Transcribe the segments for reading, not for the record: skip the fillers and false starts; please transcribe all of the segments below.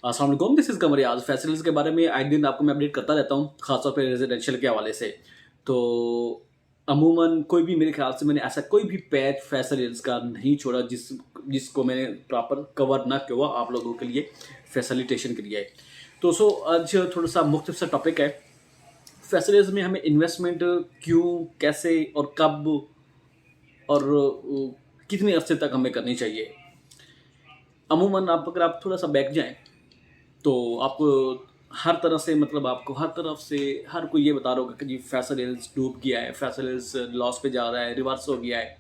अस्सलाम वालेकुम, this is Qamar Riyaz. Facilities के बारे में आए दिन आपको मैं अपडेट करता रहता हूँ, ख़ासतौर पे रेजिडेंशियल के हवाले से। तो अमूमन कोई भी मेरे ख़्याल से मैंने ऐसा कोई भी पैच फैसिलिटीज़ का नहीं छोड़ा जिसको मैंने प्रॉपर कवर ना किया हुआ आप लोगों के लिए फैसिलिटेशन के लिए। तो आज थोड़ा-सा मुख्तलिफ सा टॉपिक है। फैसिलिटीज़ में हमें इन्वेस्टमेंट क्यों, कैसे और कब और कितने अरसे तक हमें करनी चाहिए। अमूमन अगर आप थोड़ा-सा बैक जाएँ तो आपको हर तरह से मतलब आपको हर तरफ से हर कोई ये बता रहा होगा कि जी फैसल हिल्स डूब गया है, फैसल हिल्स लॉस पे जा रहा है, रिवर्स हो गया है।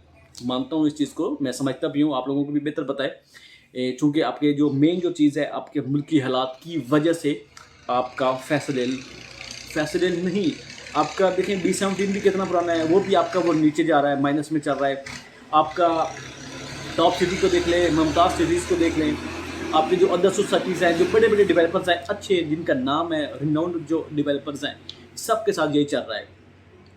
मानता हूँ इस चीज़ को, मैं समझता भी हूँ, आप लोगों को भी बेहतर पता है। चूँकि आपके जो मेन जो चीज़ है, आपके मुल्की हालात की वजह से आपका फैसल हिल नहीं, आपका देखें B-17 भी कितना पुराना है, वो भी आपका वो नीचे जा रहा है, माइनस में चल रहा है। आपका टॉप सिटी को देख लें, मुमताज़ सिटीज़ को देख लें, आपके जो अदर सोसाइटीज़ हैं, जो बड़े-बड़े डेवलपर्स हैं, अच्छे जिनका नाम है, रिनाउंड जो डेवलपर्स हैं, सबके साथ यही चल रहा है।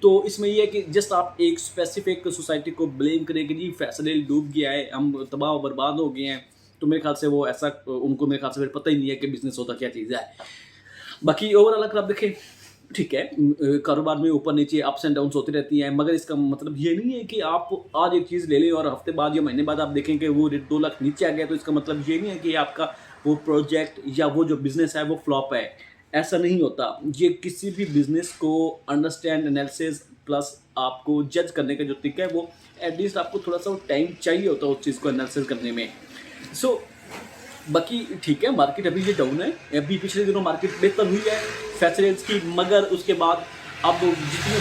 तो इसमें ये है कि जस्ट आप एक स्पेसिफिक सोसाइटी को ब्लेम करें कि जी फैसल हिल डूब गया है, हम तबाह और बर्बाद हो गए हैं, तो मेरे ख्याल से वो ऐसा उनको मेरे ख्याल से फिर पता ही नहीं है कि बिज़नेस होता क्या चीज़ है। बाकी ओवरऑल अगर आप देखें, ठीक है, कारोबार में ऊपर-नीचे अप्स एंड डाउन्स होती रहती हैं, मगर इसका मतलब ये नहीं है कि आप आज एक चीज़ ले लें और हफ्ते बाद या महीने बाद आप देखें कि वो रेट 2 लाख नीचे आ गया, तो इसका मतलब ये नहीं है कि आपका वो प्रोजेक्ट या वो जो बिज़नेस है वो फ्लॉप है। ऐसा नहीं होता। ये किसी भी बिज़नेस को अंडरस्टैंड, एनालिसिस प्लस आपको जज करने का जो तरीका है, वो एटलीस्ट आपको थोड़ा-सा टाइम चाहिए होता है उस चीज़ को एनालिसिस करने में। सो बाकी ठीक है, मार्केट अभी ये डाउन है। अभी पिछले दिनों मार्केट बेहतर हुई है फैसिलिटीज़ की, मगर उसके बाद अब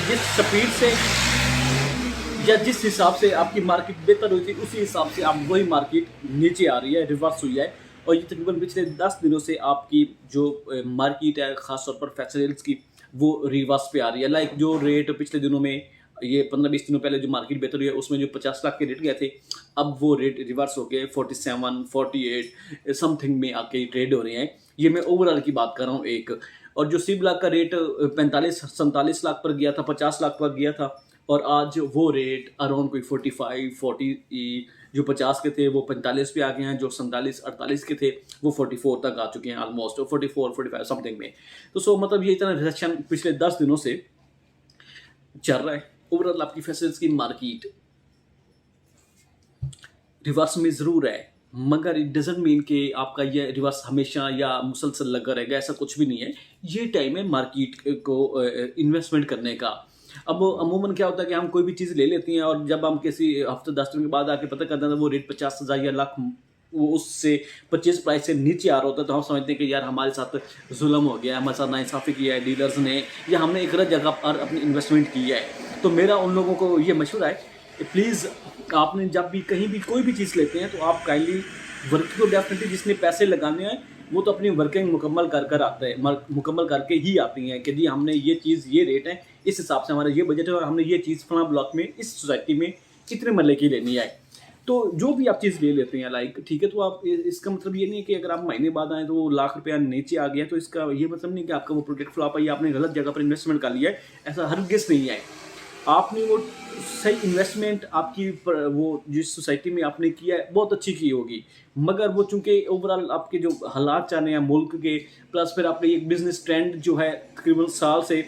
जिस स्पीड से या जिस हिसाब से आपकी मार्केट बेहतर हुई थी, उसी हिसाब से अब वही मार्केट नीचे आ रही है, रिवर्स हुई है। और ये तकरीबन पिछले 10 दिनों से आपकी जो मार्केट है, ख़ास तौर पर फैसिलिटीज़ की, वो रिवर्स पे आ रही है। लाइक जो रेट पिछले दिनों में, ये 15-20 दिनों पहले जो मार्केट बेहतर हुई है, उसमें जो 50 लाख के रेट गए थे, अब वो रेट रिवर्स हो गए 47, 48 समथिंग में आके ट्रेड हो रहे हैं। ये मैं ओवरऑल की बात कर रहा हूँ एक। और जो सी ब्लॉक का रेट 45-47 लाख पर गया था, 50 लाख पर गया था, और आज वो रेट अराउंड कोई 45, 40, जो 50 के थे वो 45 पे आ गए हैं, जो 47-48 के थे वो 44 तक आ चुके हैं, ऑलमोस्ट 44-45 समथिंग में। तो मतलब ये इतना रिसेशन पिछले 10 दिनों से चल रहा है। ओवरऑल आपकी फैसिलिटीज की मार्केट रिवर्स में ज़रूर है, मगर इट डज़न्ट मीन कि आपका ये रिवर्स हमेशा या मुसलसल लगा रहेगा, ऐसा कुछ भी नहीं है। ये टाइम है मार्केट को इन्वेस्टमेंट करने का। अब अमूमन क्या होता है कि हम कोई भी चीज़ ले लेते हैं और जब हम किसी हफ्ते 10 दिन के बाद आके पता करते हैं तो वो रेट 50,000 या लाख वो उससे परचेज प्राइस से नीचे आ रहा होता है, तो हम समझते हैं कि यार हमारे साथ जुल्म हो गया है, हमारे साथ नाइंसाफ़ी किया है डीलर्स ने, या हमने एक गलत जगह पर अपनी इन्वेस्टमेंट की है। तो मेरा उन लोगों को ये मशवरा है कि प्लीज़ आपने जब भी कहीं भी कोई भी चीज़ लेते हैं तो आप काइंडली वर्क तो डेफिनेटली जिसने पैसे लगाने हैं वो तो अपनी वर्किंग मुकम्मल कर कर आता है, मुकम्मल करके ही आती हैं कि जी हमने ये चीज़, ये रेट है, इस हिसाब से हमारा ये बजट है और हमने ये चीज़ फलां ब्लॉक में इस सोसाइटी में इतने मरले की लेनी है। तो जो भी आप चीज़ ले लेते हैं लाइक, ठीक है, तो आप इसका मतलब ये नहीं है कि अगर आप महीने बाद आएँ तो वो लाख रुपया नीचे आ गया तो इसका ये मतलब नहीं कि आपका वो प्रोजेक्ट फ्लॉप है या आपने गलत जगह पर इन्वेस्टमेंट कर लिया है। ऐसा हरगिज़ नहीं है। आपने वो सही इन्वेस्टमेंट आपकी वो जिस सोसाइटी में आपने किया है बहुत अच्छी की होगी, मगर वो चूंकि ओवरऑल आपके जो हालात चल रहे हैं मुल्क के, प्लस फिर आपका एक बिजनेस ट्रेंड जो है तकरीबन साल से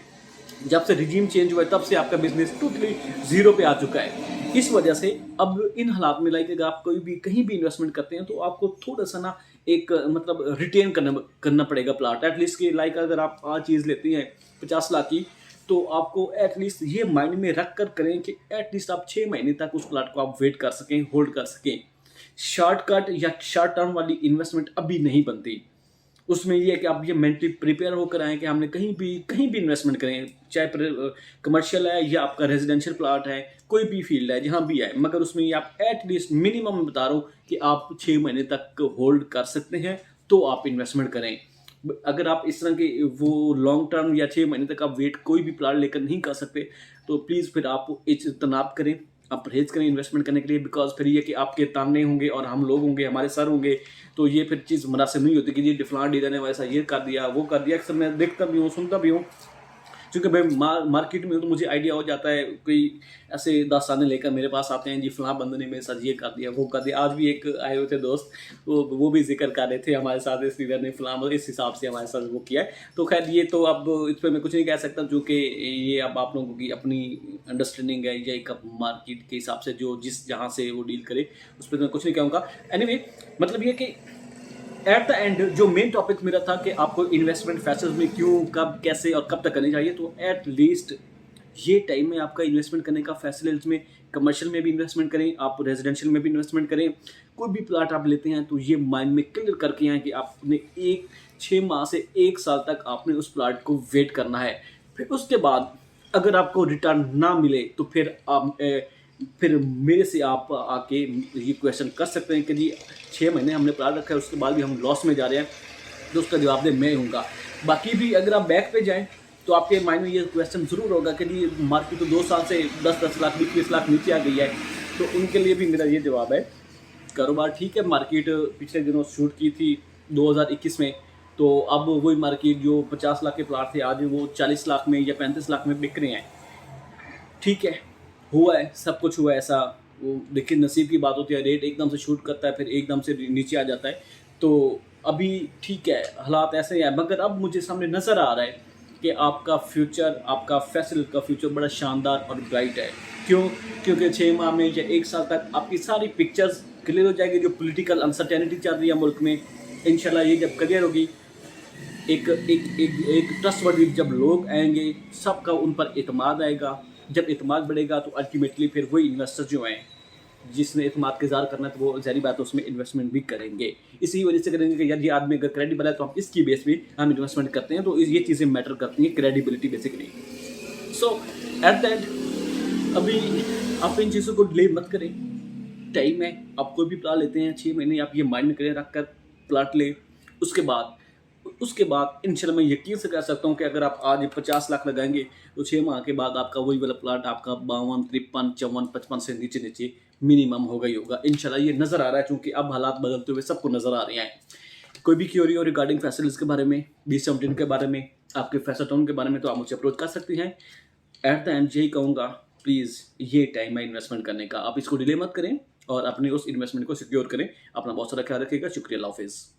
जब से रिजीम चेंज हुआ है तब से आपका बिजनेस टोटली ज़ीरो पे आ चुका है। इस वजह से अब इन हालात में लाइक अगर आप कोई भी कहीं भी इन्वेस्टमेंट करते हैं तो आपको थोड़ा सा ना एक मतलब रिटेन करना पड़ेगा प्लाट एटलीस्ट कि लाइक अगर आप आज चीज़ लेती हैं 50 लाख की, तो आपको एटलीस्ट ये माइंड में रख कर करें कि एटलीस्ट आप 6 महीने तक उस प्लाट को आप वेट कर सकें, होल्ड कर सकें। शॉर्टकट या शॉर्ट टर्म वाली इन्वेस्टमेंट अभी नहीं बनती। उसमें ये है कि आप ये मेंटली प्रिपेयर होकर आएँ कि हमने कहीं भी इन्वेस्टमेंट करें, चाहे कमर्शियल है या आपका रेजिडेंशियल प्लाट है, कोई भी फील्ड है, जहाँ भी है, मगर उसमें ये आप एटलीस्ट मिनिमम बता रहा हूँ कि आप 6 महीने तक होल्ड कर सकते हैं, तो आप इन्वेस्टमेंट करें। अगर आप इस तरह के वो लॉन्ग टर्म या 6 महीने तक आप वेट कोई भी प्लाट लेकर नहीं कर सकते, तो प्लीज़ फिर आप इज्तनाब करें, आप परहेज़ करें इन्वेस्टमेंट करने के लिए, बिकॉज फिर ये कि आपके ताने होंगे और हम लोग होंगे, हमारे सर होंगे, तो ये फिर चीज़ मुनासिब नहीं होती कि ये फलां डीलर ने वैसा ये कर दिया, वो कर दिया। अक्सर मैं देखता भी हूँ, सुनता भी हूँ क्योंकि भाई मार्केट में तो मुझे आइडिया हो जाता है, कोई ऐसे दास्तानें लेकर मेरे पास आते हैं, जी फलां बंदे ने मेरे साथ ये कर दिया, वो कर दिया। आज भी एक आए हुए थे दोस्त, वो भी जिक्र कर रहे थे हमारे साथ, इस लीडर ने फलां इस हिसाब से हमारे साथ वो किया है। तो खैर ये तो अब इस पर मैं कुछ नहीं कह सकता, क्योंकि ये अब आप लोगों की अपनी अंडरस्टैंडिंग है, या एक मार्केट के हिसाब से जो जिस जहाँ से वो डील करे, उस पर मैं कुछ नहीं कहूँगा। एनीवे, मतलब ये कि एट द एंड जो मेन टॉपिक मेरा था कि आपको इन्वेस्टमेंट फैसल्स में क्यों, कब, कैसे और कब तक करनी चाहिए, तो एट लीस्ट ये टाइम में आपका इन्वेस्टमेंट करने का फैसिलिटीज में, कमर्शियल में भी इन्वेस्टमेंट करें, आप रेजिडेंशियल में भी इन्वेस्टमेंट करें। कोई भी प्लाट आप लेते हैं तो ये माइंड में क्लियर करके आए कि आपने 6 माह से 1 साल तक आपने उस प्लाट को वेट करना है। फिर उसके बाद अगर आपको रिटर्न ना मिले तो फिर मेरे से आप आके ये क्वेश्चन कर सकते हैं कि जी 6 महीने हमने प्लान रखा है, उसके बाद भी हम लॉस में जा रहे हैं, तो उसका जवाब दे मैं हूँगा। बाकी भी अगर आप बैक पे जाएं तो आपके माइंड में ये क्वेश्चन ज़रूर होगा कि जी मार्केट तो 2 साल से 10-10 लाख 20-20 लाख नीचे आ गई है। तो उनके लिए भी मेरा ये जवाब है, कारोबार ठीक है, मार्केट पिछले दिनों शूट की थी 2021 में, तो अब वही मार्केट जो 50 लाख के प्लाट थे आज वो 40 लाख में या 35 लाख में बिक रहे हैं। ठीक है, हुआ है, सब कुछ हुआ है ऐसा। वो देखिए नसीब की बात होती है, रेट एकदम से शूट करता है फिर एकदम से नीचे आ जाता है। तो अभी ठीक है, हालात ऐसे ही है, मगर अब मुझे सामने नज़र आ रहा है कि आपका फ्यूचर, आपका फैसल का फ्यूचर बड़ा शानदार और ब्राइट है। क्यों? क्योंकि 6 माह में या 1 साल तक आपकी सारी पिक्चर्स क्लियर हो जाएगी। जो पॉलिटिकल अनसर्टेनिटी चल रही है मुल्क में, इंशाल्लाह ये जब क्लियर होगी, एक एक एक एक ट्रस्टवर्दी जब लोग आएंगे, सबका उन पर एतमाद आएगा। जब एतमाद बढ़ेगा तो अल्टीमेटली फिर वही इन्वेस्टर जो हैं, जिसने एतमाद का इज़हार करना है, तो वो ज़ाहिर बात है उसमें इन्वेस्टमेंट भी करेंगे। इसी वजह से करेंगे कि यार ये आदमी अगर क्रेडिबल है तो हम इसकी बेस पे हम इन्वेस्टमेंट करते हैं। तो ये चीज़ें मैटर करती हैं, credibility basically. So at the end अभी आप इन चीज़ों को डिले मत करें, टाइम है। आप कोई भी प्लान लेते हैं 6 महीने आप ये माइंड में करें, रख कर प्लाट लें। उसके बाद इंशाल्लाह मैं यकीन से कह सकता हूँ कि अगर आप आज 50 लाख लगाएंगे तो 6 माह के बाद आपका वही वाला प्लाट आपका 52, 53, 54, 55 से नीचे नीचे मिनिमम होगा ही होगा। इंशाल्लाह ये नज़र आ रहा है, क्योंकि अब हालात बदलते हुए सबको नज़र आ रहे हैं। कोई भी क्यूरी हो रिगार्डिंग फैसिलिटीज़ के बारे में, B17 के बारे में, आपके फैसल टाउन के बारे में, तो आप मुझे अप्रोच कर सकती हैं। एट द एंड यही कहूँगा, प्लीज़ ये टाइम है इन्वेस्टमेंट करने का, आप इसको डिले मत करें और अपने उस इन्वेस्टमेंट को सिक्योर करें। अपना बहुत सारा ख्याल रखिएगा। शुक्रिया, अल्लाह हाफिज़।